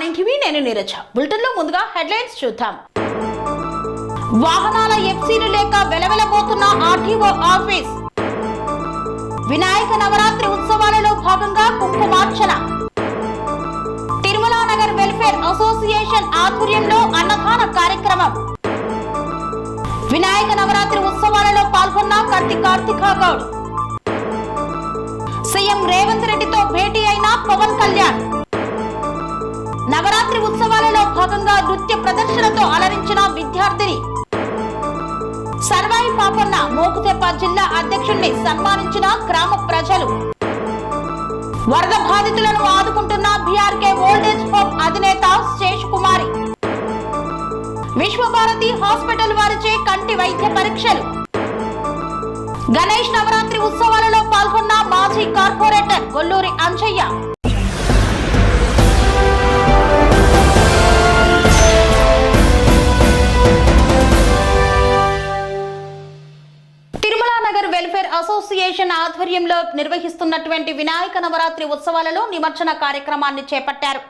Morning TV నేను Neeraja. Bulletin లో ముందుగా హెడ్లైన్స్ చూద్దాం. వాహనాల ఎఫ్సీలు లేక వెలవెలబోతున్న ఆర్టీఓ ఆఫీస్. వినాయక నవరాత్రి ఉత్సవాలలో భాగంగా కుంకుమార్చన. తిరుమల నగర్ వెల్ఫేర్ అసోసియేషన్ ఆధ్వర్యంలో అన్నదాన కార్యక్రమం. వినాయక నవరాత్రి ఉత్సవాలలో పాల్గొన్న కార్తికా గౌడ్. సీఎం రేవంత్ రెడ్డితో భేటీ అయిన పవన్ కళ్యాణ్. నవరాత్రి ఉత్సవాలలో భాగంగా నృత్య ప్రదర్శనతో అలరించిన విద్యార్థిని. సర్వాయి పాపన్న మోకుతెప్ప జిల్లా అధ్యక్షుడిని సన్మానించిన గ్రామ ప్రజలు. వరద బాధితులను ఆదుకుంటున్న బీఆర్కే ఓల్డేజ్ హోమ్ అధినేత శేష్ కుమారి. విశ్వభారతి హాస్పిటల్ వారిచే కంటి వైద్య పరీక్షలు. గణేష్ నవరాత్రి ఉత్సవాలలో పాల్గొన్న మాజీ corporator Golluri Anjaiah. Tirumala Nagar welfare association ఆధ్వర్యంలో నిర్వహిస్తున్నటువంటి వినాయక నవరాత్రి ఉత్సవాలలో నిమజ్జన కార్యక్రమాన్ని చేపట్టారు.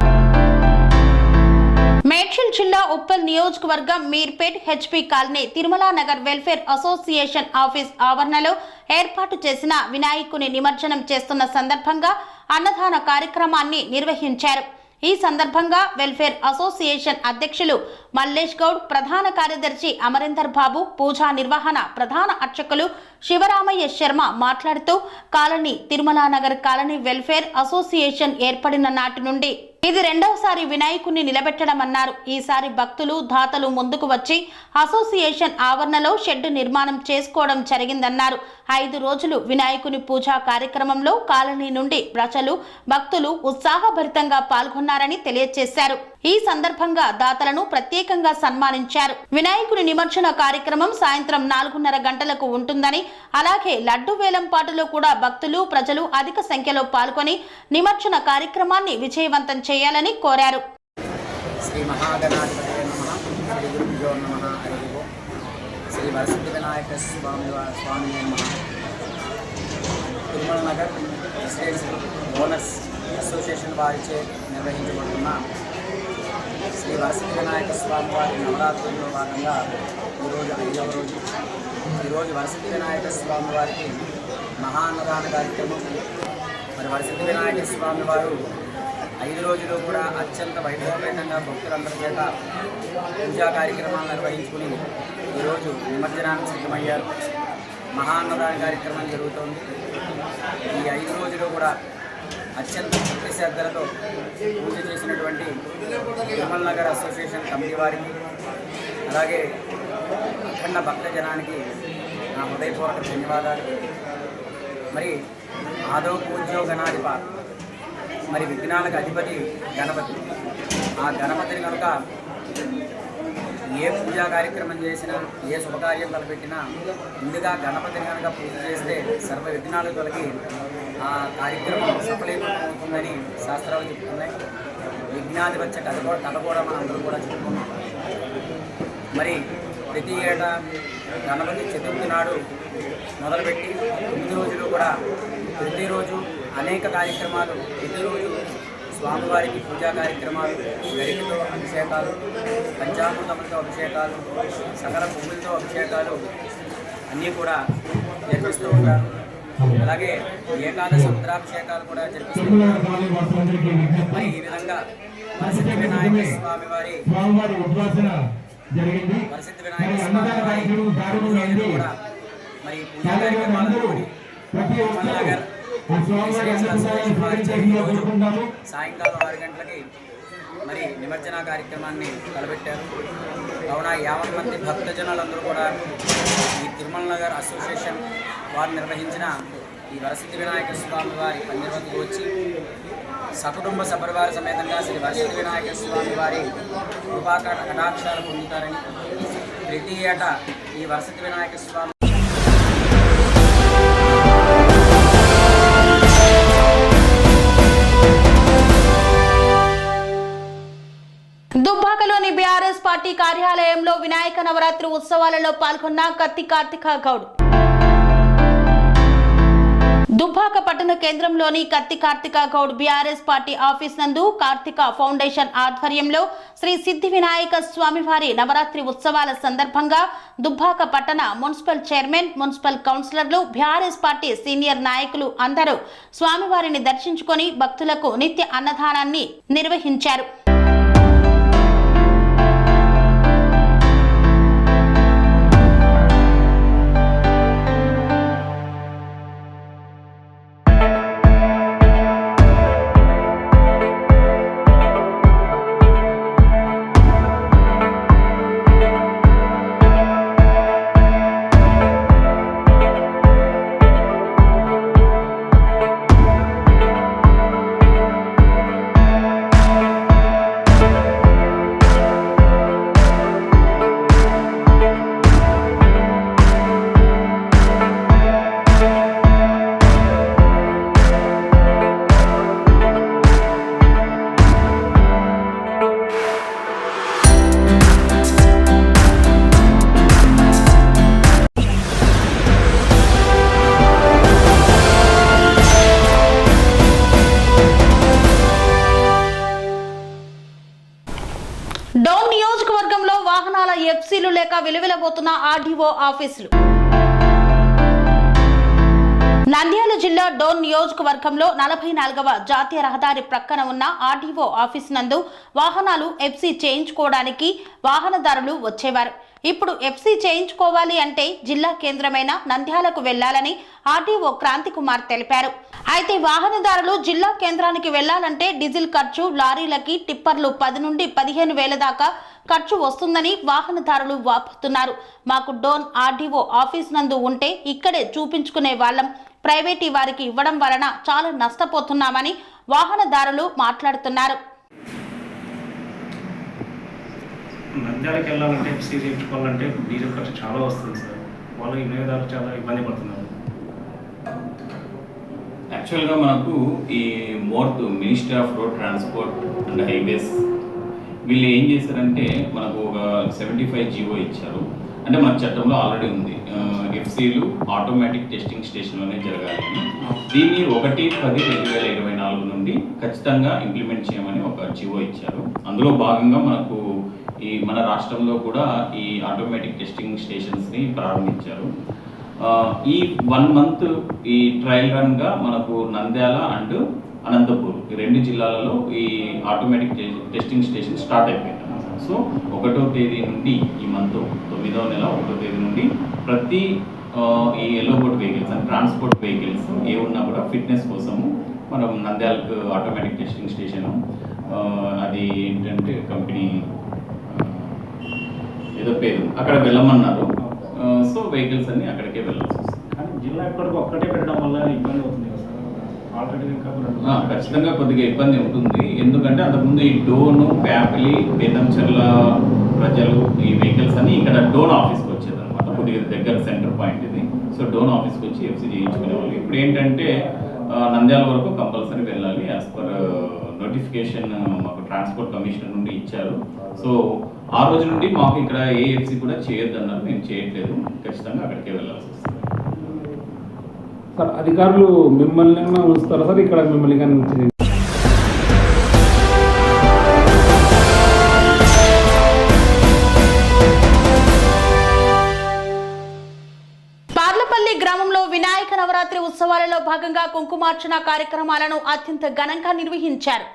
మేడ్చల్ జిల్లా ఉప్పల్ నియోజకవర్గం Meerpet HP colony Tirumala Nagar welfare association office ఆవరణలో ఏర్పాటు చేసిన వినాయకుని నిమజ్జనం చేస్తున్న సందర్భంగా అన్నదాన కార్యక్రమాన్ని నిర్వహించారు. ఈ సందర్భంగా వెల్ఫేర్ అసోసియేషన్ అధ్యక్షులు మల్లేష్ గౌడ్, ప్రధాన కార్యదర్శి అమరేందర్ బాబు, పూజా నిర్వహణ ప్రధాన అర్చకులు శివరామయ్య శర్మ మాట్లాడుతూ colony Tirumala Nagar colony welfare association ఏర్పడిన నాటి నుండి ఇది రెండవసారి వినాయకుని నిలబెట్టడమన్నారు. ఈసారి భక్తులు దాతలు ముందుకు వచ్చి అసోసియేషన్ ఆవరణలో షెడ్ నిర్మాణం చేసుకోవడం జరిగిందన్నారు. 5 రోజులు వినాయకుని పూజా కార్యక్రమంలో కాలనీ నుండి ప్రజలు భక్తులు ఉత్సాహభరితంగా పాల్గొన్నారని తెలియజేశారు. ఈ సందర్భంగా దాతలను ప్రత్యేకంగా సన్మానించారు. వినాయకుని నిమజ్జన కార్యక్రమం సాయంత్రం 4:30 గంటలకు ఉంటుందని, అలాగే లడ్డు వేలం పాటలో కూడా భక్తులు ప్రజలు అధిక సంఖ్యలో పాల్గొని నిమజ్జన కార్యక్రమాన్ని విజయవంతం చేయాలని కోరారు. శ్రీ మహాగణాధిపతయే నమః. శ్రీ గురుభ్యో నమః. హరి ఓం. శ్రీ వరసిద్ధి వినాయక స్వామి నమః. Tirumala Nagar residential owners association వారిచే నిర్వహించబడుతున్న శ్రీ వరసిద్ధి వినాయక స్వామి వారి నవరాత్రుల్లో భాగంగా ఈరోజు 5వ రోజు. ఈరోజు వరసిద్ధి వినాయక స్వామి వారికి మహాన్నదాన కార్యక్రమం. మరి వరసిద్ధి వినాయక స్వామి వారు 5 రోజులు కూడా అత్యంత వైభవపేతంగా భక్తులందరి చేత పూజా కార్యక్రమాలు నిర్వహించుకుని ఈరోజు నిమజ్జనానికి సిద్ధమయ్యారు. మహాన్నదాన కార్యక్రమం జరుగుతోంది. ఈ 5 రోజులు కూడా అత్యంత భక్తి శ్రద్ధలతో పూజ చేసినటువంటి తిరుమల నగర్ అసోసియేషన్ కమిటీ వారికి, అలాగే అఖండ భక్త జనానికి నా హృదయపూర్వక ధన్యవాదాలు. మరి ఆదో పూజ్యో గణాధిప, మరి విఘ్నాలకు అధిపతి గణపతి. ఆ గణపతిని కనుక ఏ పూజా కార్యక్రమం చేసినా, ఏ శుభకార్యం తలపెట్టినా ముందుగా గణపతిని కనుక పూజ చేస్తే సర్వ విఘ్నాలు తొలగి ఆ కార్యక్రమం సఫలీకృతమవుతుందని శాస్త్రాలు చెప్తున్నాయి. విఘ్నాధిపత్య కథ కూడా మనందరూ కూడా చెప్పుకున్నాం. మరి ప్రతి ఏటా గణపతి చతుర్థి నాడు మొదలుపెట్టి 9 రోజులు కూడా ప్రతిరోజు అనేక కార్యక్రమాలు, ప్రతిరోజు స్వామివారికి పూజా కార్యక్రమాలు, గరికతో అభిషేకాలు, పంచామృతములతో అభిషేకాలు, సకల పువ్వులతో అభిషేకాలు అన్నీ కూడా జరిపిస్తూ ఉంటారు. అలాగే ఏకాదశ రుద్రాభిషేకాలు కూడా జరిపిస్తూ ఉంటారు. మరి ఈ విధంగా వరసిద్ధి వినాయక స్వామి వారి కూడా మరి పూజా కార్యక్రమాలు నగర్ సాయంకాలం 6 గంటలకి మరి నిమజ్జన కార్యక్రమాన్ని తలపెట్టారు. కావున 50 మంది భక్తజనులందరూ కూడా ఈ తిరుమల నగర్ అసోసియేషన్ వారు నిర్వహించిన ఈ వరసిద్ధి వినాయక స్వామి వారి పందిరి వద్దకు వచ్చి సకుటుంబ సపరివార సమేతంగా శ్రీ వరసిద్ధి వినాయక స్వామి వారి కృపా కటాక్షాలు పొందుతారని, ప్రతి ఏటా ఈ వరసిద్ధి వినాయక స్వామి దుబ్బాకలోని బీఆర్ఎస్ పార్టీ కార్యాలయంలో వినాయక నవరాత్రి ఉత్సవాలలో పాల్గొన్న కార్తికా గౌడ్. దుబ్బాక పట్టణ కేంద్రంలోని కత్తి Karthika Goud BRS party office నందు కార్తిక ఫౌండేషన్ ఆధ్వర్యంలో శ్రీ సిద్ధి వినాయక స్వామివారి నవరాత్రి ఉత్సవాల సందర్భంగా దుబ్బాక పట్టణ మున్సిపల్ చైర్మన్, మున్సిపల్ కౌన్సిలర్లు, బీఆర్ఎస్ పార్టీ సీనియర్ నాయకులు అందరూ స్వామివారిని దర్శించుకొని భక్తులకు నిత్య అన్నదానాన్ని నిర్వహించారు. డోన్ నియోజకవర్గంలో వాహనాల ఎఫ్సీలు లేక విలువెలబోతున్న ఆర్డీఓ ఆఫీసులు. నంద్యాల జిల్లా డోన్ నియోజకవర్గంలో 44వ జాతీయ రహదారి ప్రక్కన ఉన్న ఆర్డీఓ ఆఫీస్ నందు వాహనాలు ఎఫ్సీ చేయించుకోవడానికి వాహనదారులు వచ్చేవారు. ఇప్పుడు ఎఫ్సీ చేయించుకోవాలి అంటే జిల్లా కేంద్రమైన నంద్యాలకు వెళ్లాలని ఆర్డీఓ క్రాంతి కుమార్ తెలిపారు. అయితే వాహనదారులు జిల్లా కేంద్రానికి వెళ్లాలంటే డీజిల్ ఖర్చు, లారీలకి టిప్పర్లు 10 నుండి 15 వేల దాకా ఖర్చు వస్తుందని వాహనదారులు వాపోతున్నారు. మాకు డోన్ ఆర్డీఓ ఆఫీస్ నందు ఉంటే ఇక్కడే చూపించుకునే వాళ్ళం, ప్రైవేటీ వారికి ఇవ్వడం వలన చాలా నష్టపోతున్నామని వాహనదారులు మాట్లాడుతున్నారు. నంద్యాలకు వెళ్ళాలంటే ఎఫ్సీ చేయించుకోవాలంటే డీజిల్ ఖర్చు చాలా వస్తుంది సార్. వాళ్ళు వినియోగదారులు చాలా ఇబ్బంది పడుతున్నారు. యాక్చువల్గా మనకు ఈ ministry of road transport and highways వీళ్ళు ఏం చేశారంటే మనకు ఒక 75 జీవో ఇచ్చారు. అంటే మన చట్టంలో ఆల్రెడీ ఉంది, ఎఫ్సీలు ఆటోమేటిక్ టెస్టింగ్ స్టేషన్లోనే జరగాలని. దీన్ని 1/10/2024 నుండి ఖచ్చితంగా ఇంప్లిమెంట్ చేయమని ఒక జీవో ఇచ్చారు. అందులో భాగంగా మనకు మన రాష్ట్రంలో కూడా ఈ ఆటోమేటిక్ టెస్టింగ్ స్టేషన్స్ని ప్రారంభించారు. ఈ 1 మంత్ ఈ ట్రయల్ రన్గా మనకు నంద్యాల అండ్ అనంతపూర్ ఈ 2 జిల్లాలలో ఈ ఆటోమేటిక్ టెస్టింగ్ స్టేషన్ స్టార్ట్ అయిపోయింది. సో 1వ తేదీ నుండి ఈ మంత్ 9వ నెల 1వ తేదీ నుండి ప్రతి ఈ yellow board vehicles and transport vehicles ఏ ఉన్నా కూడా ఫిట్నెస్ కోసము మనం నంద్యాలకు ఆటోమేటిక్ టెస్టింగ్ స్టేషను అది ఏంటంటే కంపెనీ ఏదో పేరు అక్కడ వెళ్ళమన్నారు. సో వెహికల్స్ అన్ని అక్కడికే వెళ్ళాల్సి వస్తుంది. కానీ జిల్లా ఇప్పటికి ఒక్కటే పెట్టడం వల్ల ఇబ్బంది అవుతుంది కదా సార్. ఆల్రెడీ ఇంకా ఖచ్చితంగా కొద్దిగా ఇబ్బంది ఉంటుంది. ఎందుకంటే అంతకుముందు ఈ డోన్, ప్యాపిలి, బేతంచెర్ల ప్రజలు ఈ వెహికల్స్ అన్ని ఇక్కడ డోన్ ఆఫీస్కి వచ్చేది అనమాట. కొద్దిగా దగ్గర సెంటర్ పాయింట్ ఇది. సో డోన్ ఆఫీస్కి వచ్చి ఎఫ్సీ చేయించుకునేవాళ్ళు. ఇప్పుడు ఏంటంటే నంద్యాల వరకు కంపల్సరీ వెళ్ళాలి. యాజ్ పర్ నోటిఫికేషన్ మాకు ట్రాన్స్పోర్ట్ కమిషనర్ నుండి ఇచ్చారు. సో ఆ రోజు నుండి మాకు ఇక్కడ ఏ ఎఫ్సీ కూడా చేయొద్దన్నారు. మేము చేయట్లేదు, ఖచ్చితంగా అక్కడికే వెళ్ళాల్సి వస్తుంది. సార్ అధికారులు మిమ్మల్ని ఉంచుతారా సార్ ఇక్కడ మిమ్మల్ని కానీ ఉంచేది? పార్లపల్లి గ్రామంలో వినాయక నవరాత్రి ఉత్సవాలలో భాగంగా కుంకుమార్చన కార్యక్రమాలను అత్యంత ఘనంగా నిర్వహించారు.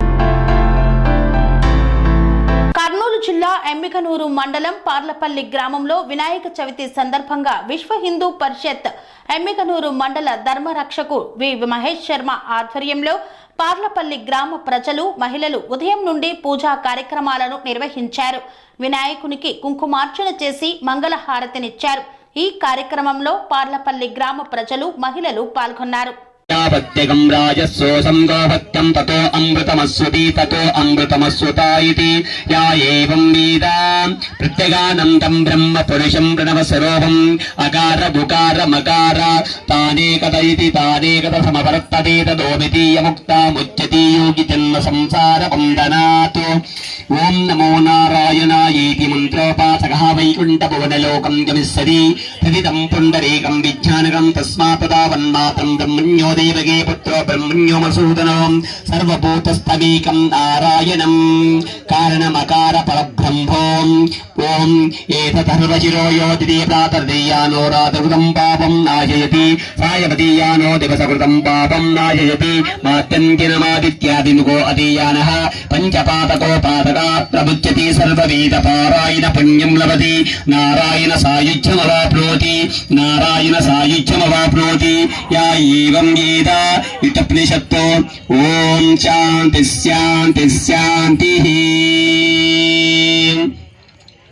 కర్నూలు జిల్లా ఎమ్మికనూరు మండలం పార్లపల్లి గ్రామంలో వినాయక చవితి సందర్భంగా విశ్వ హిందూ పరిషత్ ఎమ్మికనూరు మండల ధర్మరక్షకు వి మహేష్ శర్మ ఆధ్వర్యంలో పార్లపల్లి గ్రామ ప్రజలు, మహిళలు ఉదయం నుండి పూజా కార్యక్రమాలను నిర్వహించారు. వినాయకునికి కుంకుమార్చన చేసి మంగళహారతినిచ్చారు. ఈ కార్యక్రమంలో పార్లపల్లి గ్రామ ప్రజలు, మహిళలు పాల్గొన్నారు. यावत्यगं राजस्सोऽसं गोहत्यं ततो अमृतमस्वती ततो अमृतमस्वता इति या एवं वेद प्रत्यगानन्दं ब्रह्म पुरुषं प्रणवस्वरूपम् अकार बुकार मकार तानेकत इति तानेकत समवर्तते तदोमितीयमुक्तामुच्यते योगि जन्म संसार बन्धनात् ओं नमो नारायणायेति मन्त्रोपासकः वैकुण्ठभुवनलोकं गमिष्यति तदिदं पुण्डरीकं विज्ञानकं तस्मात्तदावन्मात्रं ब्रह्मण्यो देवगे पुत्रो ब्रह्मण्यो मसूदनो सर्वभूतस्थमीकं नारायणं कारणमकार परब्रह्मो ॐ एतदर्वचिरो यो दिदेवतातर्देयानो रातकृतं पापं नाशयति सायवतीयानो दिवसकृतं पापं नाशयति मात्यन्तिनमादित्यादिमुखो अतीयानः पञ्चपातको पातकात् प्रमुच्यति सर्ववेदपारायण पुण्यं लभति नारायण सायुज्यमवाप्नोति नारायण सायुज्यमवाप्नोति या एवं वेद इत्युपनिषत्तो ॐ शान्ति शान्ति शान्तिः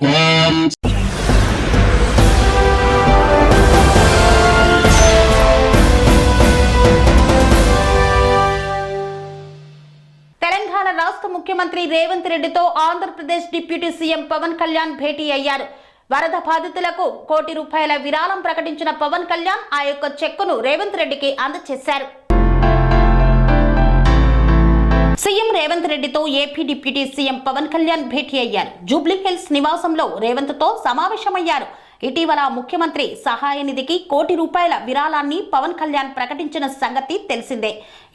ॐ తెలంగాణ రాష్ట్ర ముఖ్యమంత్రి రేవంత్ రెడ్డితో ఆంధ్రప్రదేశ్ డిప్యూటీ సీఎం పవన్ కళ్యాణ్ భేటీ అయ్యారు. వరద బాధితులకు ₹1 కోటి విరాళం ప్రకటించిన పవన్ కళ్యాణ్ ఆ యొక్క చెక్కును రేవంత్ రెడ్డికి అందజేశారు. సీఎం రేవంత్ రెడ్డితో AP deputy CM Pawan Kalyan భేటీ అయ్యారు. జూబ్లీ హిల్స్ నివాసంలో రేవంత్ తో సమావేశమయ్యారు. ఇటీవల ముఖ్యమంత్రి సహాయ నిధికి ₹1 కోటి విరాళాన్ని పవన్ కళ్యాణ్ ప్రకటించిన సంగతి తెలిసిందే.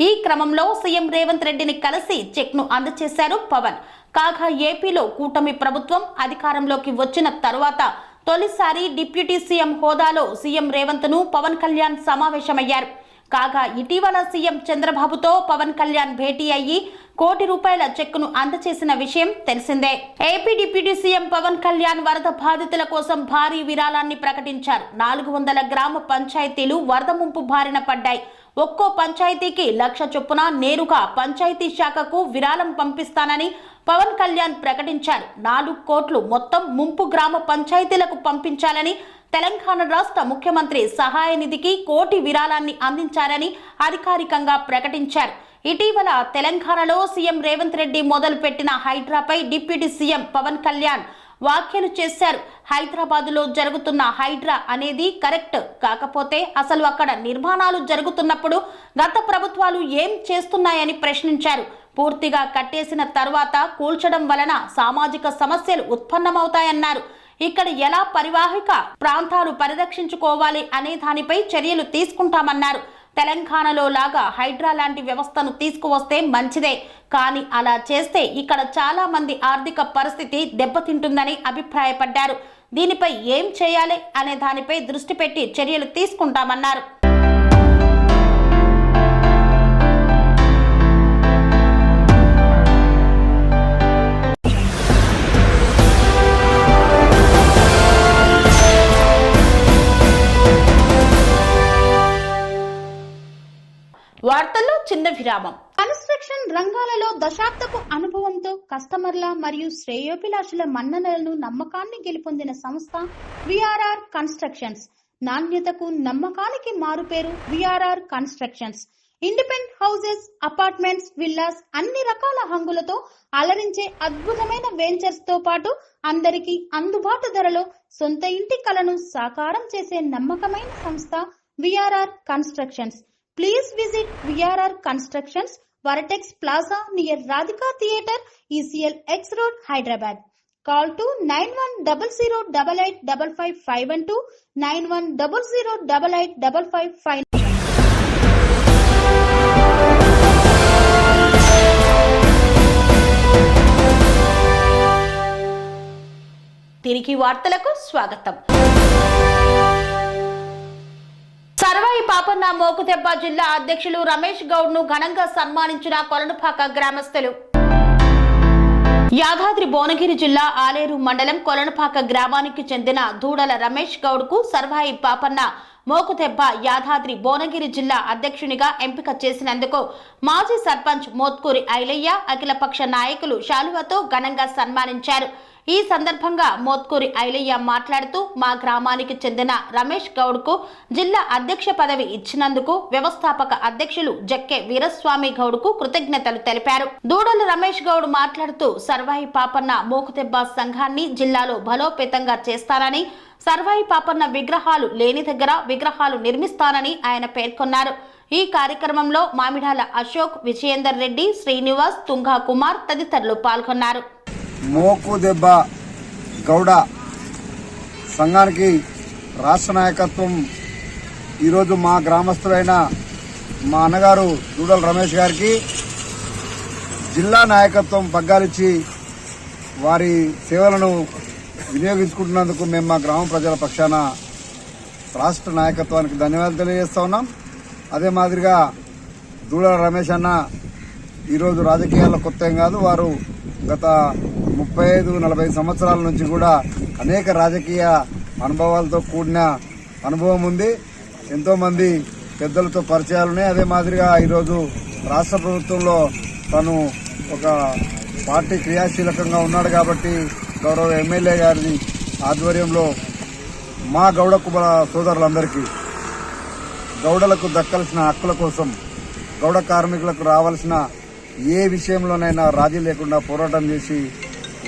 ఈ క్రమంలో సీఎం రేవంత్ రెడ్డిని కలిసి చెక్ను అందజేశారు పవన్. కాగా ఏపీలో కూటమి ప్రభుత్వం అధికారంలోకి వచ్చిన తరువాత తొలిసారి డిప్యూటీ సీఎం హోదాలో సీఎం రేవంత్ ను పవన్ కళ్యాణ్ సమావేశమయ్యారు. కాగా ఇటీవల సీఎం చంద్రబాబుతో పవన్ కళ్యాణ్ భేటీ అయ్యి ₹1 కోటి చెక్కును అందజేసిన విషయం తెలిసిందే. AP deputy CM Pawan Kalyan వరద బాధితుల కోసం భారీ విరాళాన్ని ప్రకటించారు. 400 గ్రామ పంచాయతీలు వరద ముంపు బారిన పడ్డాయి. ఒక్కో పంచాయతీకి 1,00,000 చొప్పున నేరుగా పంచాయతీ శాఖకు విరాళం పంపిస్తానని పవన్ కళ్యాణ్ ప్రకటించారు. 4 కోట్లు మొత్తం ముంపు గ్రామ పంచాయతీలకు పంపించాలని తెలంగాణ రాష్ట్ర ముఖ్యమంత్రి సహాయ నిధికి ₹1 కోటి విరాళాన్ని అందించారని అధికారికంగా ప్రకటించారు. ఇటీవల తెలంగాణలో సీఎం రేవంత్ రెడ్డి మొదలుపెట్టిన హైడ్రాపై డిప్యూటీ సీఎం పవన్ కళ్యాణ్ వ్యాఖ్యలు చేశారు. హైదరాబాదులో జరుగుతున్న హైడ్రా అనేది కరెక్ట్, కాకపోతే అసలు అక్కడ నిర్మాణాలు జరుగుతున్నప్పుడు గత ప్రభుత్వాలు ఏం చేస్తున్నాయని ప్రశ్నించారు. పూర్తిగా కట్టేసిన తర్వాత కూల్చడం వలన సామాజిక సమస్యలు ఉత్పన్నమవుతాయన్నారు. ఇక్కడ ఎలా పరివాహిక ప్రాంతాలు పరిరక్షించుకోవాలి అనే దానిపై చర్యలు తీసుకుంటామన్నారు. తెలంగాణలో లాగా హైడ్రా లాంటి వ్యవస్థను తీసుకువస్తే మంచిదే, కానీ అలా చేస్తే ఇక్కడ చాలా మంది ఆర్థిక పరిస్థితి దెబ్బతింటుందని అభిప్రాయపడ్డారు. దీనిపై ఏం చేయాలి అనే దానిపై దృష్టి పెట్టి చర్యలు తీసుకుంటామన్నారు. వార్తల్లో చిన్న విరామం. కన్స్ట్రక్షన్ రంగాలలో దశాబ్దపు అనుభవంతో కస్టమర్ల మరియు శ్రేయోభిలాషుల మన్ననలను నమ్మకాన్ని గెలుపొందిన సంస్థ విఆర్ఆర్ కన్స్ట్రక్షన్స్. నాణ్యతకు నమ్మకానికి మారుపేరు VRR constructions. Independent houses, apartments, villas అన్ని రకాల హంగులతో అలరించే అద్భుతమైన వెంచర్స్ తో పాటు అందరికీ అందుబాటు ధరలో సొంత ఇంటి కలను సాకారం చేసే నమ్మకమైన సంస్థ VRR constructions. Please visit VRR Constructions, Varatex Plaza near Radhika Theatre, ECL X Road, Hyderabad. Call to 9100885551 9100885551. తిరిగి వార్తలకు స్వాగతం. సర్వాయి పాపన్న మోకుదెబ్బ జిల్లా అధ్యక్షులు రమేష్ గౌడ్ ను ఘనంగా సన్మానించిన కొలనుపాక గ్రామస్తులు. యాదాద్రి భువనగిరి జిల్లా ఆలేరు మండలం కొలనుపాక గ్రామానికి చెందిన దూడల రమేష్ గౌడ్ కు సర్వాయి పాపన్న మోకుదెబ్బ యాదాద్రి భువనగిరి జిల్లా అధ్యక్షునిగా ఎంపిక చేసినందుకు మాజీ సర్పంచ్ మోత్కూరి ఐలయ్య అఖిలపక్ష నాయకులు శాలువతో ఘనంగా సన్మానించారు. ఈ సందర్భంగా మోత్కూరి ఐలయ్య మాట్లాడుతూ మా గ్రామానికి చెందిన రమేష్ గౌడ్ కు జిల్లా అధ్యక్ష పదవి ఇచ్చినందుకు వ్యవస్థాపక అధ్యక్షులు జక్కే వీరస్వామి గౌడ్ కు కృతజ్ఞతలు తెలిపారు. దూడల రమేష్ గౌడ్ మాట్లాడుతూ సర్వాయి పాపన్న మోకుదెబ్బ సంఘాన్ని జిల్లాలో బలోపేతంగా చేస్తానని, సర్వాయి పాపన్న విగ్రహాలు లేని దగ్గర విగ్రహాలు నిర్మిస్తానని ఆయన పేర్కొన్నారు. ఈ కార్యక్రమంలో మామిడాల అశోక్, విజయేందర్ రెడ్డి, శ్రీనివాస్, తుంగా కుమార్ తదితరులు పాల్గొన్నారు. మోకుదెబ్బ గౌడ సంఘానికి రాష్ట్ర నాయకత్వం ఈరోజు మా గ్రామస్తులైన మా అన్నగారు దూడల రమేష్ గారికి జిల్లా నాయకత్వం పగ్గాలిచ్చి వారి సేవలను వినియోగించుకుంటున్నందుకు మేము మా గ్రామ ప్రజల పక్షాన రాష్ట్ర నాయకత్వానికి ధన్యవాదాలు తెలియజేస్తా ఉన్నాం. అదే మాదిరిగా దూడల రమేష్ అన్న ఈరోజు రాజకీయాల్లో కొత్త ఏం కాదు. వారు గత 35-40 సంవత్సరాల నుంచి కూడా అనేక రాజకీయ అనుభవాలతో కూడిన అనుభవం ఉంది. ఎంతోమంది పెద్దలతో పరిచయాలున్నాయి. అదే మాదిరిగా ఈరోజు రాష్ట్ర ప్రభుత్వంలో తను ఒక పార్టీ క్రియాశీలకంగా ఉన్నాడు కాబట్టి గౌరవ ఎమ్మెల్యే గారి ఆధ్వర్యంలో మా గౌడ కుల సోదరులందరికీ గౌడలకు దక్కాల్సిన హక్కుల కోసం, గౌడ కార్మికులకు రావాల్సిన ఏ విషయంలోనైనా రాజీ లేకుండా పోరాటం చేసి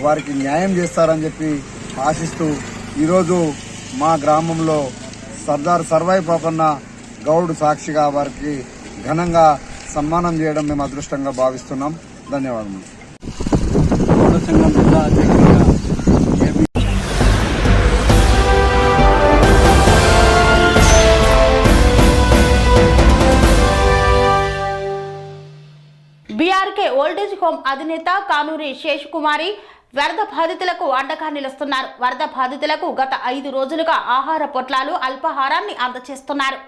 వారికి న్యాయం చేస్తారని చెప్పి ఆశిస్తూ ఈరోజు మా గ్రామంలో సర్దార్ సర్వాయి పాపన్న గౌడ్ సాక్షిగా వారికి ఘనంగా సన్మానం చేయడం మేము అదృష్టంగా భావిస్తున్నాం. ధన్యవాదములు. బీఆర్కే ఓల్డేజ్ హోమ్ అధినేత కానూరి శేషకుమారి వరద బాధితులకు అండగా నిలుస్తున్నారు. వరద బాధితులకు గత 5 రోజులుగా ఆహార పొట్లాలు, అల్పాహారాన్ని అందజేస్తున్నారు.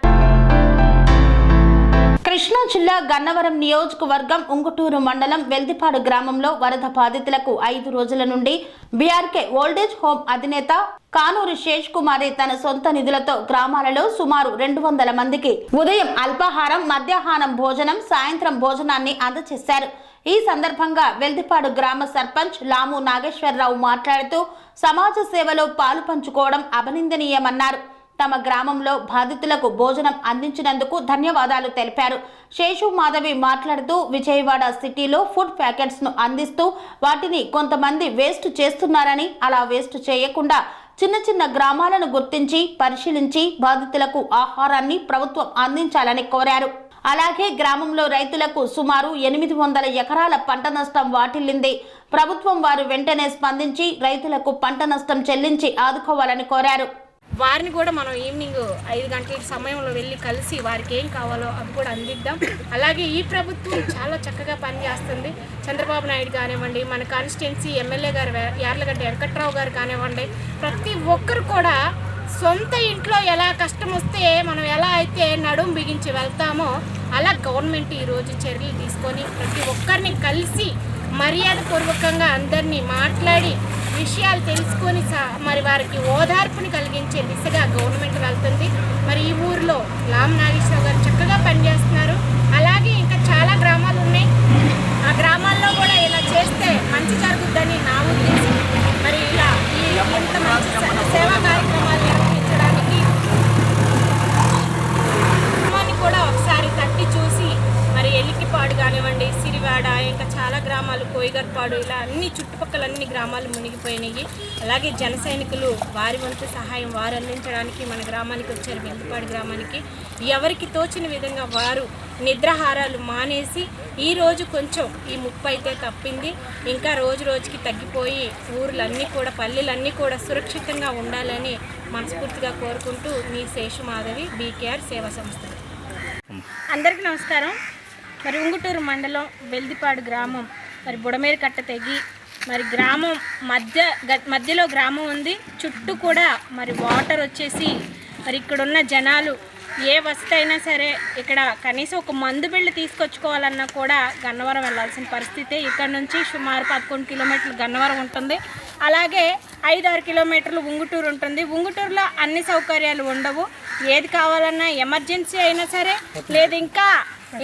కృష్ణా జిల్లా గన్నవరం నియోజకవర్గం ఉంగుటూరు మండలం వెల్దిపాడు గ్రామంలో వరద బాధితులకు 5 రోజుల నుండి బీఆర్కే ఓల్డేజ్ హోమ్ అధినేత కానూరి శేషకుమారి తన సొంత నిధులతో గ్రామాలలో సుమారు 200 మందికి ఉదయం అల్పాహారం, మధ్యాహ్నం భోజనం, సాయంత్రం భోజనాన్ని అందజేశారు. ఈ సందర్భంగా వెల్దిపాడు గ్రామ సర్పంచ్ లాము నాగేశ్వరరావు మాట్లాడుతూ సమాజ సేవలో పాలు పంచుకోవడం అభినందనీయమన్నారు. తమ గ్రామంలో బాధితులకు భోజనం అందించినందుకు ధన్యవాదాలు తెలిపారు. శేషు మాధవి మాట్లాడుతూ విజయవాడ సిటీలో ఫుడ్ ప్యాకెట్స్ ను అందిస్తూ వాటిని కొంతమంది వేస్ట్ చేస్తున్నారని, అలా వేస్ట్ చేయకుండా చిన్న చిన్న గ్రామాలను గుర్తించి పరిశీలించి బాధితులకు ఆహారాన్ని ప్రభుత్వం అందించాలని కోరారు. అలాగే గ్రామంలో రైతులకు సుమారు 800 ఎకరాల పంట నష్టం వాటిల్లింది. ప్రభుత్వం వారు వెంటనే స్పందించి రైతులకు పంట నష్టం చెల్లించి ఆదుకోవాలని కోరారు. వారిని కూడా మనం ఈవినింగ్ 5 గంటల సమయంలో వెళ్ళి కలిసి వారికి ఏం కావాలో అవి కూడా అందిద్దాం. అలాగే ఈ ప్రభుత్వం చాలా చక్కగా పనిచేస్తుంది. చంద్రబాబు నాయుడు కానివ్వండి, మన కాన్స్టిట్యున్సీ ఎమ్మెల్యే గారు యార్లగడ్డ వెంకట్రావు గారు కానివ్వండి, ప్రతి ఒక్కరు కూడా సొంత ఇంట్లో ఎలా కష్టం వస్తే మనం ఎలా అయితే నడుం బిగించి వెళ్తామో అలా గవర్నమెంట్ ఈరోజు చర్యలు తీసుకొని ప్రతి ఒక్కరిని కలిసి మర్యాదపూర్వకంగా అందరినీ మాట్లాడి విషయాలు తెలుసుకొని మరి వారికి ఓదార్పుని కలిగించే దిశగా గవర్నమెంట్ వెళ్తుంది. మరి ఈ ఊరిలో లామ్ నాగేశ్వరరావు గారు చక్కగా పనిచేస్తున్నారు. అలాగే ఇంకా చాలా గ్రామాలు ఉన్నాయి. ఆ గ్రామాల్లో కూడా ఇలా చేస్తే మంచి జరుగుద్దని నా ఉద్దేశం. మరి ఇలా ఇంత మంచి సేవా కార్యక్రమాలు నిర్వహించడానికి గ్రామాన్ని కూడా ఒకసారి తట్టి చూసి మరి ఎలికిపాడు కానివ్వండి, సిరివాడ, ఇంకా చాలా గ్రామాలు, కోయిగర్పాడు, ఇలా అన్ని చుట్టుపక్కల అన్ని గ్రామాలు మునిగిపోయినాయి. అలాగే జన సైనికులు వారి వంతు సహాయం వారు అందించడానికి మన గ్రామానికి వచ్చారు. వెల్దిపాడు గ్రామానికి ఎవరికి తోచిన విధంగా వారు నిద్రాహారాలు మానేసి ఈరోజు కొంచెం ఈ ముప్పు అయితే తప్పింది. ఇంకా రోజు రోజుకి తగ్గిపోయి ఊర్లన్నీ కూడా, పల్లెలన్నీ కూడా సురక్షితంగా ఉండాలని మనస్ఫూర్తిగా కోరుకుంటూ మీ శేషు మాధవి, బీకేఆర్ సేవా సంస్థ. అందరికీ నమస్కారం. మరి ఉంగుటూరు మండలం వెల్దిపాడు గ్రామం మరి బుడమేరు కట్ట తెగి మరి గ్రామం మధ్యలో గ్రామం ఉంది. చుట్టూ కూడా మరి వాటర్ వచ్చేసి మరి ఇక్కడున్న జనాలు ఏ వసతి అయినా సరే ఇక్కడ కనీసం ఒక మందు బిళ్ళ తీసుకొచ్చుకోవాలన్నా కూడా గన్నవరం వెళ్ళాల్సిన పరిస్థితి. ఇక్కడ నుంచి సుమారు 11 కిలోమీటర్లు గన్నవరం ఉంటుంది. అలాగే 5-6 కిలోమీటర్లు ఉంగుటూరు ఉంటుంది. ఉంగుటూరులో అన్ని సౌకర్యాలు ఉండవు. ఏది కావాలన్నా ఎమర్జెన్సీ అయినా సరే, లేదు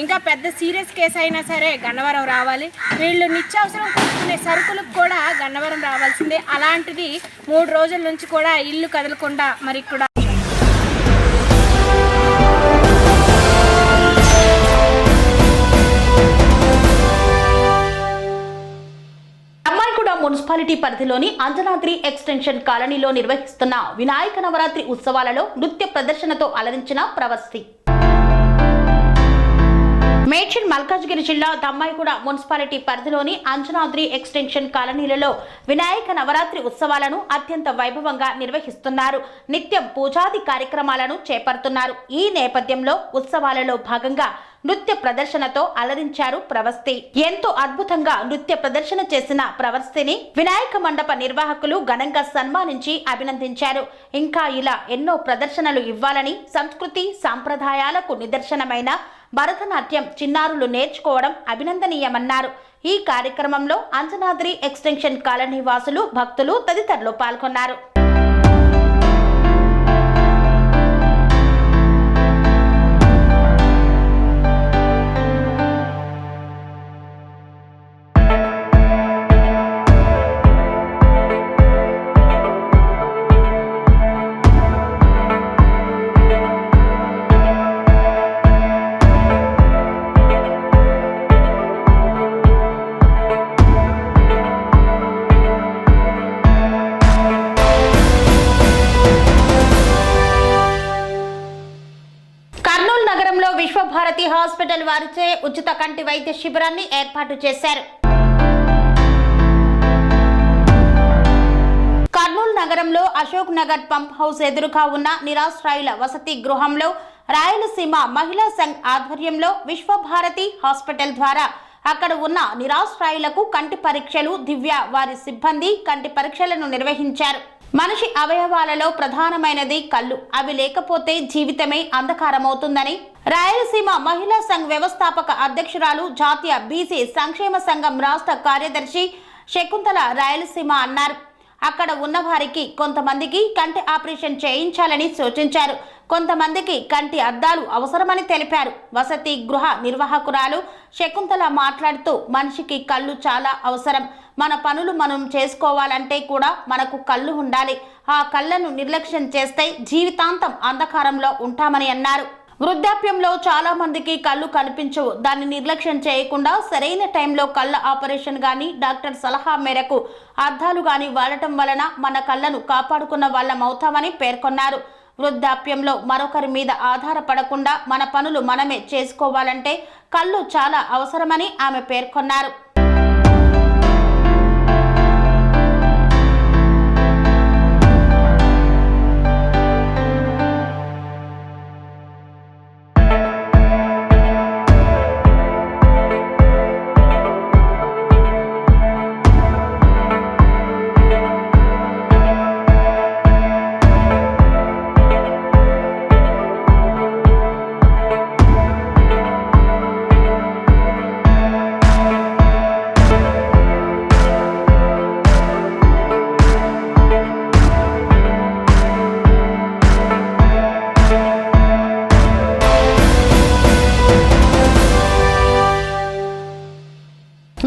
ఇంకా పెద్ద సీరియస్ కేసు అయినా సరే గన్నవరం రావాలి. వీళ్ళు నిత్యావసరం కొనుక్కునే సరుకులకు కూడా గన్నవరం రావాల్సిందే. అలాంటిది 3 రోజుల నుంచి కూడా ఇల్లు కదలకుండా మరి ఇక్కడ మున్సిపాలిటీ పరిధిలోని అంజనాద్రి ఎక్స్టెన్షన్ కాలనీలో నిర్వహిస్తున్న వినాయక నవరాత్రి ఉత్సవాలలో నృత్య ప్రదర్శనతో అలరించిన ప్రవస్తి. మేడ్చల్ మల్కాజ్గిరి జిల్లా దమ్మాయిగూడ మున్సిపాలిటీ పరిధిలోని అంజనాద్రి ఎక్స్టెన్షన్ కాలనీలలో వినాయక నవరాత్రి ఉత్సవాలను అత్యంత వైభవంగా నిర్వహిస్తున్నారు. నిత్యం పూజాది కార్యక్రమాలను చేపడుతున్నారు. ఈ నేపథ్యంలో ఉత్సవాలలో భాగంగా నృత్య ప్రదర్శనతో అలరించారు ప్రవస్తి. ఎంతో అద్భుతంగా నృత్య ప్రదర్శన చేసిన ప్రవస్తిని వినాయక మండప నిర్వాహకులు ఘనంగా సన్మానించి అభినందించారు. ఇంకా ఇలా ఎన్నో ప్రదర్శనలు ఇవ్వాలని, సంస్కృతి సాంప్రదాయాలకు నిదర్శనమైన భరతనాట్యం చిన్నారులు నేర్చుకోవడం అభినందనీయమన్నారు. ఈ కార్యక్రమంలో అంజనాద్రి ఎక్స్టెన్షన్ కాలనీ వాసులు, భక్తులు తదితరులు పాల్గొన్నారు. విశ్వభారతి హాస్పిటల్ వారిచే ఉచిత కంటి వైద్య శిబిరాన్ని ఏర్పాటు చేశారు. కర్నూలు నగరంలో అశోక్ నగర్ పంప్ హౌస్ ఎదురుగా ఉన్న నిరాశ్రయుల వసతి గృహంలో రాయలసీమ మహిళా సంఘ్ ఆధ్వర్యంలో విశ్వభారతి హాస్పిటల్ ద్వారా అక్కడ ఉన్న నిరాశ్రయులకు కంటి పరీక్షలు, దివ్య వారి సిబ్బంది కంటి పరీక్షలను నిర్వహించారు. మనిషి అవయవాలలో ప్రధానమైనది కళ్ళు. అవి లేకపోతే జీవితమే అంధకారమవుతుందని రాయలసీమ మహిళా సంఘ్ వ్యవస్థాపక అధ్యక్షురాలు, జాతీయ బీసీ సంక్షేమ సంఘం రాష్ట్ర కార్యదర్శి శకుంతల రాయలసీమ అన్నారు. అక్కడ ఉన్న వారికి కొంతమందికి కంటి ఆపరేషన్ చేయించాలని సూచించారు. కొంతమందికి కంటి అద్దాలు అవసరమని తెలిపారు. వసతి గృహ నిర్వాహకురాలు శకుంతల మాట్లాడుతూ, మనిషికి కళ్ళు చాలా అవసరం. మన పనులు మనం చేసుకోవాలంటే కూడా మనకు కళ్ళు ఉండాలి. ఆ కళ్ళను నిర్లక్ష్యం చేస్తే జీవితాంతం అంధకారంలో ఉంటామని అన్నారు. వృద్ధాప్యంలో చాలా మందికి కళ్ళు కనిపించవు. దాన్ని నిర్లక్ష్యం చేయకుండా సరైన టైంలో కళ్ళ ఆపరేషన్ గాని, డాక్టర్ సలహా మేరకు అద్దాలు గాని వాడటం వలన మన కళ్ళను కాపాడుకున్న వాళ్ళమవుతామని పేర్కొన్నారు. వృద్ధాప్యంలో మరొకరి మీద ఆధారపడకుండా మన పనులు మనమే చేసుకోవాలంటే కళ్ళు చాలా అవసరమని ఆమె పేర్కొన్నారు.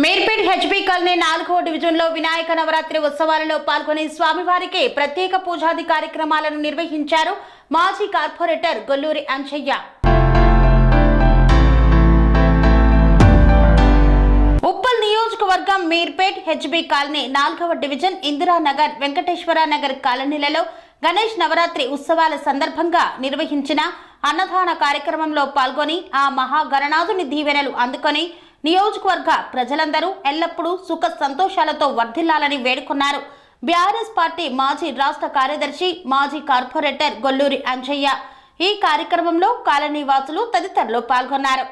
మేర్పేట్ హెచ్బీ కాలనీ 4వ డివిజన్లో వినాయక నవరాత్రి ఉత్సవాలలో పాల్గొని స్వామివారికి ప్రత్యేక పూజాది కార్యక్రమాలను నిర్వహించారు మాజీ కార్పొరేటర్ గొల్లూరి అంచయ్య. ఉప్పల్ నియోజకవర్గం మీర్పేట్ హెచ్బీ కాలనీ 4వ డివిజన్ ఇందిరానగర్, వెంకటేశ్వర నగర్ కాలనీలలో గణేష్ నవరాత్రి ఉత్సవాల సందర్భంగా నిర్వహించిన అన్నదాన కార్యక్రమంలో పాల్గొని ఆ మహాగణనాథుని దీవెనలు అందుకొని నియోజకవర్గ ప్రజలందరూ ఎల్లప్పుడూ సుఖ సంతోషాలతో వర్ధిల్లాలని వేడుకున్నారు. బీఆర్ఎస్ పార్టీ మాజీ రాష్ట్ర కార్యదర్శి, మాజీ కార్పొరేటర్ గొల్లూరి అంజయ్య. ఈ కార్యక్రమంలో కాలనీ వాసులు తదితరులు పాల్గొన్నారు.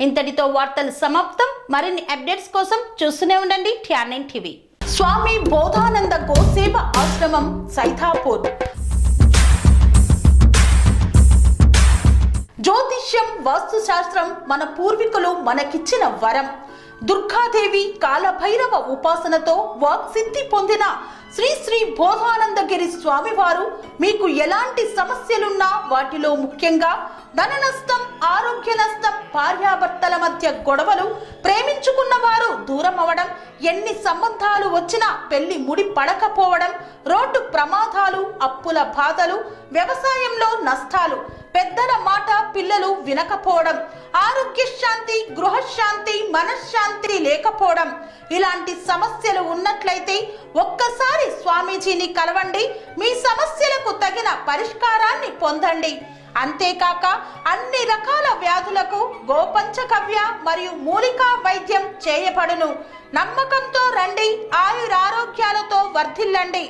ఇంతటితో వార్తలు సమాప్తం. మరిన్ని అప్డేట్స్ కోసం చూస్తూనే ఉండండి TR9 టీవీ. స్వామి బోధానంద గోసేవ ఆశ్రమం, సైతాపూర్. జ్యోతిష్యం, వాస్తుశాస్త్రం మన పూర్వీకులు మనకిచ్చిన వరం. దుర్గాదేవి, కాలభైరవ ఉపాసనతో వాక్సిద్ధి పొందిన శ్రీ శ్రీ బోధానందగిరి స్వామివారు మీకు ఎలాంటి సమస్యలున్నా వాటిలో ముఖ్యంగా ధన నష్టం, ఆరోగ్య నష్టం, భార్యాభర్తల మధ్య గొడవలు, ప్రేమించుకున్న వారు దూరం అవడం, ఎన్ని సంబంధాలు వచ్చినా పెళ్లి ముడి పడకపోవడం, రోడ్డు ప్రమాదాలు, అప్పుల బాధలు, వ్యవసాయంలో నష్టాలు, పెద్దల మాట పిల్లలు వినకపోవడం, ఆరోగ్య శాంతి, గృహశాంతి, మనశ్శాంతి లేకపోవడం, ఇలాంటి సమస్యలు ఉన్నట్లయితే ఒక్కసారి స్వామీజీని కలవండి. మీ సమస్యలకు తగిన పరిష్కారాన్ని పొందండి. అంతేకాక అన్ని రకాల వ్యాధులకు గోపంచగవ్య మరియు మూలికా వైద్యం చేయబడును. నమ్మకంతో రండి, ఆయురారోగ్యాలతో వర్ధిల్లండి.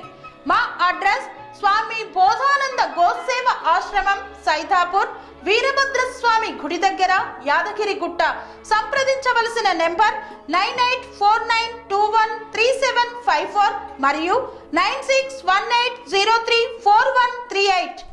మా అడ్రస్ స్వామి బోధానంద గోసేవ ఆశ్రమం, సైదాపూర్, వీరభద్ర స్వామి గుడి దగ్గర, యాదగిరిగుట్ట. సంప్రదించవలసిన నెంబర్ 9849213754 మరియు 9618034138.